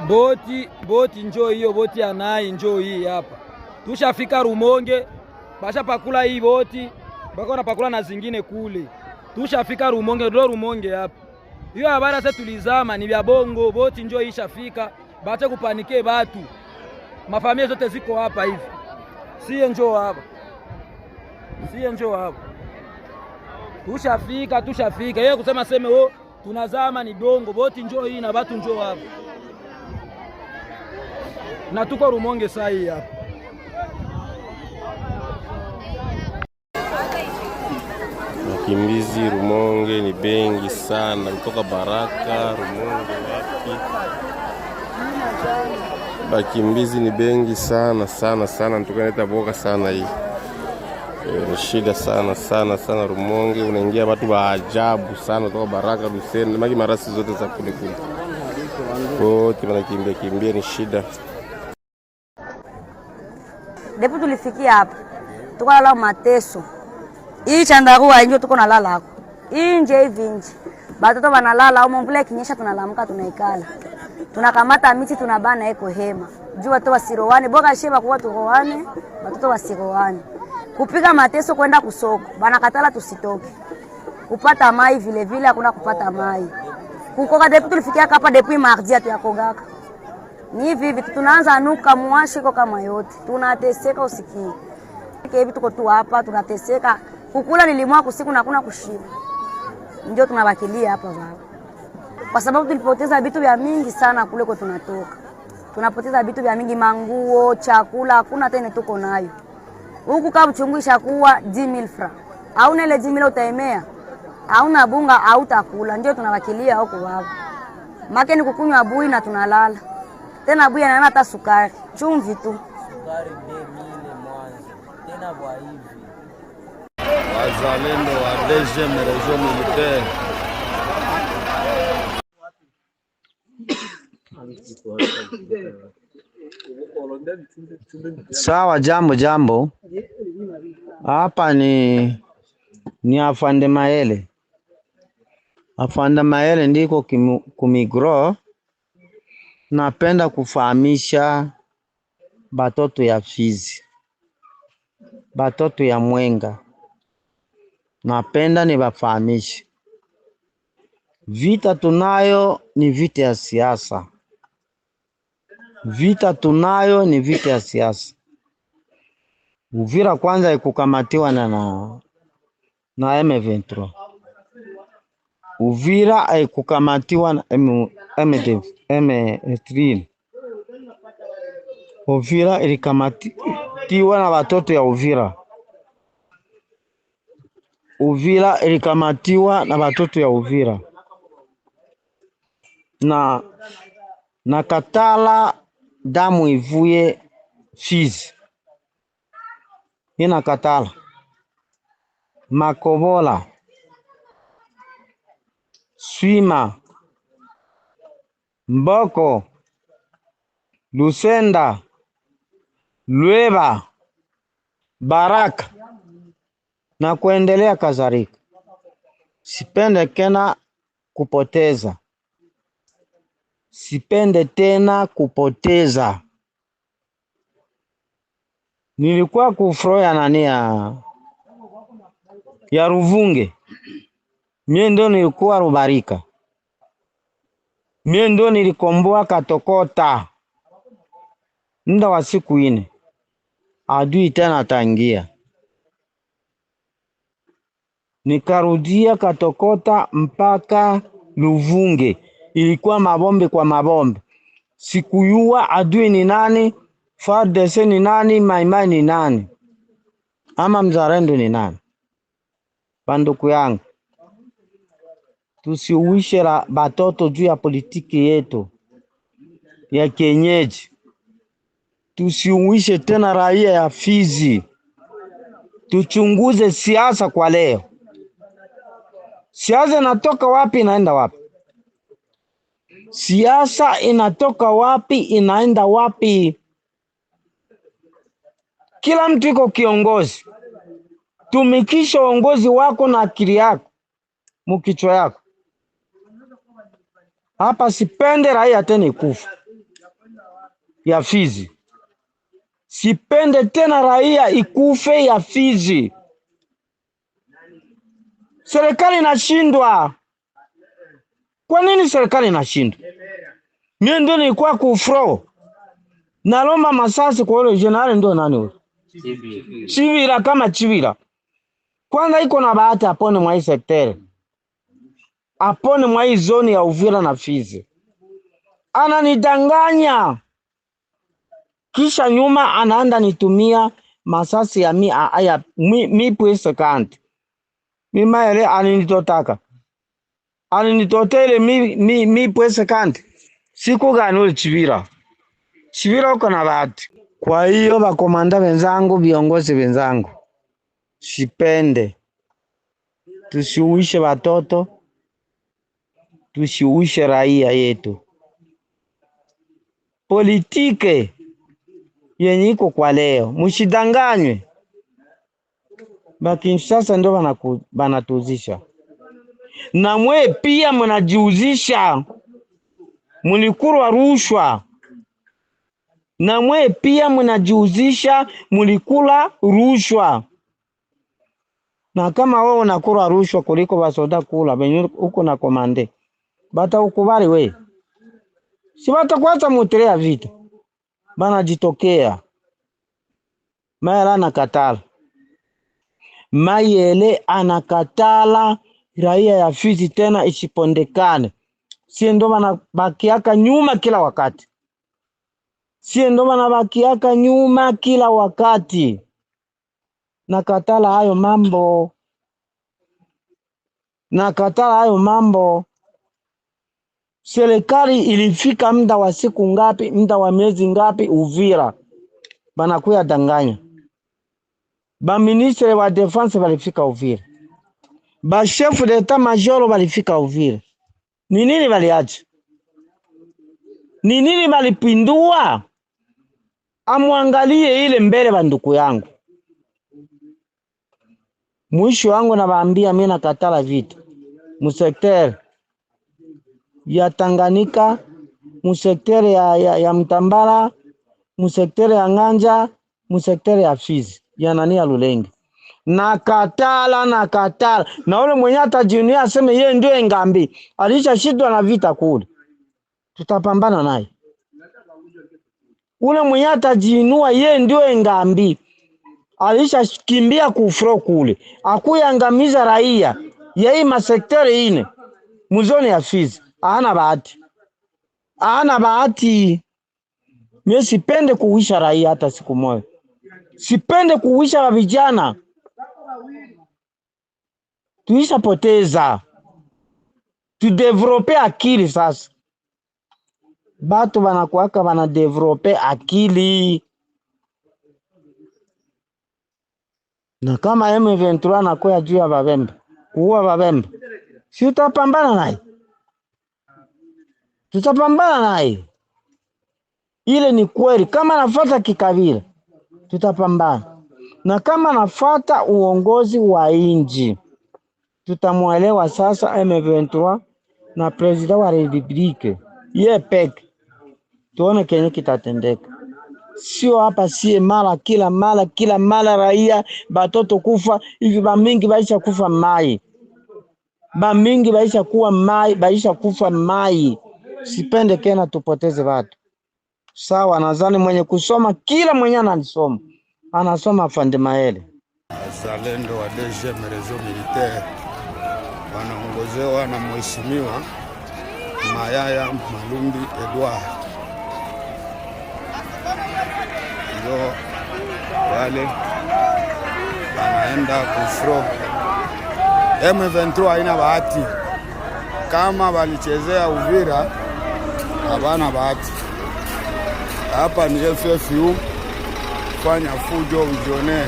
Boti njoo hiyo, boti ya nai njoo hii hapa. Tushafika Rumonge, basha pakula hii boti, bako na pakula na zingine kule. Tushafika Rumonge, ndio Rumonge hapa. Hiyo habari sasa tulizama ni vya bongo, boti njoo hii shafika, bacha kupanike batu. Mafamilia zote ziko hapa hivi. Siye njoo hapa. Tushafika. Yeye kusema seme tunazama ni bongo, boti njoo hii na batu njoo hapa. Na tuko Rumonge saa hii hapa. Wakimbizi Rumonge ni bengi sana, kutoka Baraka, Rumonge wapi. Bakimbizi ni bengi sana, tukaneta boka sana hii. Ni shida sana Rumonge, unaingia watu wa ajabu sana kutoka Baraka, Luseni, maki marasi zote za kule. Wote wanakimbia ni shida. Depo tulifikia hapa, tuko nalala mateso. Hii chandarua ndio tuko nalala hapo. Hii nje hivi nje. Batoto wanalala au mvula ikinyesha tunalamuka tunaikala. Tunakamata miti tunabana eko hema. Juu watu wasirowane, boga sheba kwa turowane, watoto wasirowane. Kupiga mateso kwenda kusoko, bana katala tusitoke. Kupata mai vile vile hakuna kupata mai. Kukoka depo tulifikia hapa depo mardi atuyakogaka. Ni hivi tunaanza nuka mwashiko kama yote. Tunateseka usikii. Hivi tuko tu hapa tunateseka. Kukula nilimwa kusiku na kuna kushiba. Ndio tunabakilia hapa baba. Kwa sababu tulipoteza vitu vya mingi sana kule kwa tunatoka. Tunapoteza vitu vya mingi, manguo, chakula, hakuna tena tuko nayo. Huku kama mchungisha kuwa 10,000 francs. Hauna ile 10,000 utaemea. Hauna bunga hautakula. Ndio tunabakilia huko baba. Make ni kukunywa bui na tunalala. Tena bui na hata sukari, chumvi tu. Sukari 2,000 mwanzo. Tena kwa hivi. Wazalendo wa DGM Region Militaire. Sawa, jambo. Hapa ni Afande Maele. Afande Maele ndiko kumigro. Napenda kufahamisha batoto ya Fizi, batoto ya Mwenga. Napenda nibafahamishe. Vita tunayo ni vita ya siasa. Uvira kwanza ikukamatiwa na M23. Uvira haikukamatiwa na M23. Uvira ilikamatiwa na watoto ya Uvira. Uvira ilikamatiwa na watoto ya Uvira. Na katala damu ivuye Fizi. Ina katala. Makobola, Swima, Mboko, Lusenda, Lweba, Baraka na kuendelea kadhalika. Sipende tena kupoteza. Nilikuwa kufroya ya Ruvunge. Mie ndo nilikuwa Rubarika. Mie ndo nilikomboa Katokota. Muda wa siku 4. Adui tena tangia. Nikarudia Katokota mpaka Ruvunge. Ilikuwa mabombe kwa mabombe. Sikuyua adui ni nani, FARDC ni nani, Maimai ni nani, ama mzalendo ni nani. Banduku yangu, tusiuishe batoto juu ya politiki yetu ya kienyeji. Tusiuishe tena raia ya Fizi. Tuchunguze siasa kwa leo. Siasa inatoka wapi inaenda wapi? Siasa inatoka wapi inaenda wapi? Kila mtu iko kiongozi. Tumikisha uongozi wako na akili yako, mukichwa yako. Hapa sipende raia tena ikufa. ya Fizi. Sipende tena raia ikufe ya Fizi. Serikali inashindwa. Kwa nini serikali inashindwa? Mimi ndio nilikuwa kufro. Nalomba masasi kwa ule general ndio nani ule? Chivira kama Chivira. Kwanza iko na bahati apone mwa hii sektere. Apone mwa hii zone ya Uvira na Fizi. Ananidanganya. Kisha nyuma anaenda nitumia masasi ya mi pwese kanti. Mima ele alinitotaka. Alinitotele mi pwese kanti. Siku gani ule Chivira. Chivira uko na bahati. Kwa hiyo bakomanda wenzangu, viongozi wenzangu, sipende tusiuishe watoto, tusiuishe raia yetu. Politike yenye iko kwa leo, mshidanganywe. Baki sasa ndio banatuzisha. Na mwe pia mnajiuzisha. Mlikula rushwa. Na mwe pia mnajiuzisha, mlikula rushwa. Na kama wewe unakula rushwa kuliko basoda kula, benye uko na komande, bata ukubali we. Si bata kwanza mutelea vita. Bana jitokea. Mayele anakatala. Mayele anakatala raia ya Fizi tena isipondekane. Sie ndo banabakiaka nyuma kila wakati. Sie ndo banabakiaka nyuma kila wakati. Nakatala hayo mambo. Nakatala hayo mambo. Serikali ilifika muda wa siku ngapi, muda wa miezi ngapi Uvira. Banakuya danganya. Ba ministre wa defense walifika Uvira. Ba chef d'etat major walifika Uvira. Ni nini waliacha? Ni nini walipindua? Amwangalie ile mbele banduku yangu. Mwisho wangu nawaambia mimi nakatala vita. Musektere ya Tanganyika, musektere ya Mtambala, musektere ya Nganja, musektere ya Fizi, ya nani ya Lulenge. Nakatala. Na ule mwenye atajiunia aseme yeye ndio engambi. Alishashindwa na vita kule. Tutapambana naye. Ule mwenye atajiinua yeye ndio engambi. Alishakimbia kufro kule. Akuyangamiza raia. Yeye masektere ine. Muzone ya Fizi. Hana bahati. Hana bahati. Mimi sipende kuwisha raia hata siku moja. Sipende kuwisha wa vijana. Tuisha poteza. Tudevelope akili sasa. Batu banakuaka banadevelope akili. Na kama M23 nakuya juu ya Babembe, kuua Babembe, si utapambana naye? Tutapambana naye. Ile ni kweli. Kama nafuata kikabila, tutapambana. Na kama nafuata uongozi wa inji, tutamuelewa sasa M23 na president wa republike. Ye peke. Tuone kenye kitatendeka. Sio hapa sie kila mara raia batoto kufa hivi bamingi baisha kufa mai. Bamingi baisha kuwa mai, baisha kufa mai. Sipende kena tupoteze watu. Sawa, nadhani mwenye kusoma kila mwenye anasoma. Anasoma Afande Maele. Wazalendo wa DGM Réseau Militaire wanaongozewa na Mheshimiwa Mayaya Malumbi Edouard. Ndio wale wanaenda kufro. M23 haina bahati. Kama walichezea Uvira, habana bahati. Hapa ni FFU, fanya fujo ujione.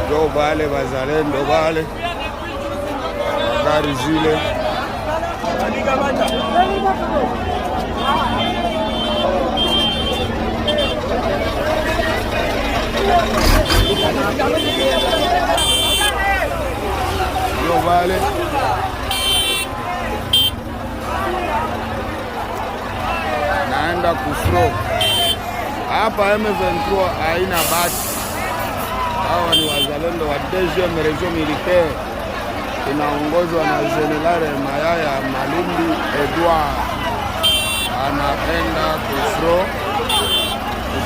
Ndio wale wazalendo wale gari zile ndio wale kwenda kufro. Hapa M23 haina bahati. Hawa ni wazalendo wa DGM Region Militaire, inaongozwa na General Mayaya Malumbi Edouard. Anaenda kufro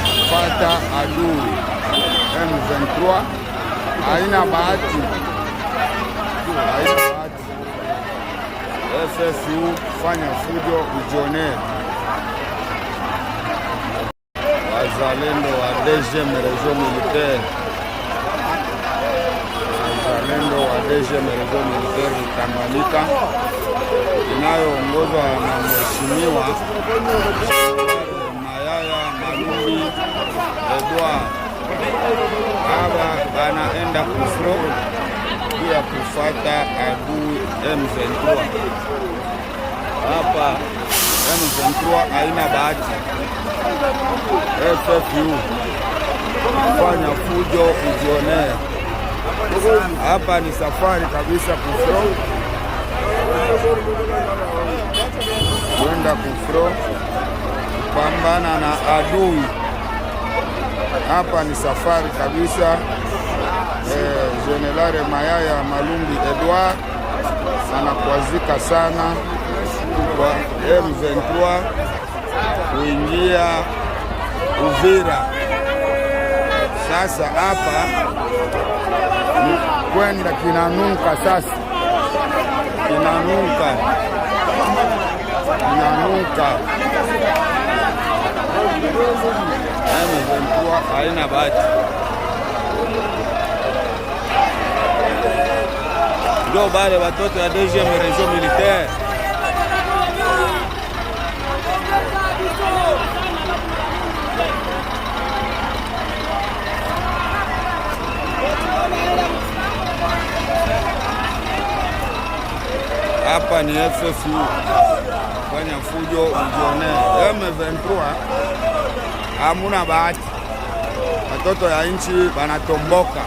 kupata adui. M23 haina bahati, haina bahati. FFU fanya fujo ujone. Wazalendo wa DGM Region Militaire, wazalendo wa DGM Region Militaire Tanganyika inayoongozwa na Mheshimiwa Mayaya Malumbi Edouard. Hapa anaenda kufro pia kufata adui M23. Hapa M23 haina bahati. FFU fanya fujo ujionee. Hapa ni safari kabisa kufro, kwenda kufro kupambana na adui. Hapa ni safari kabisa. General Mayaya Malumbi Edouard anakwazika sana kwa M23 kuingia Uvira. Sasa hapa ni kwenda kinanuka, sasa kinanuka. M23 haina bahati. Ndio bale watoto ya DGM Region Militaire. Hapa ni FFU fanya fujo ujione. M23 hamuna bahati, watoto ya nchi banatomboka.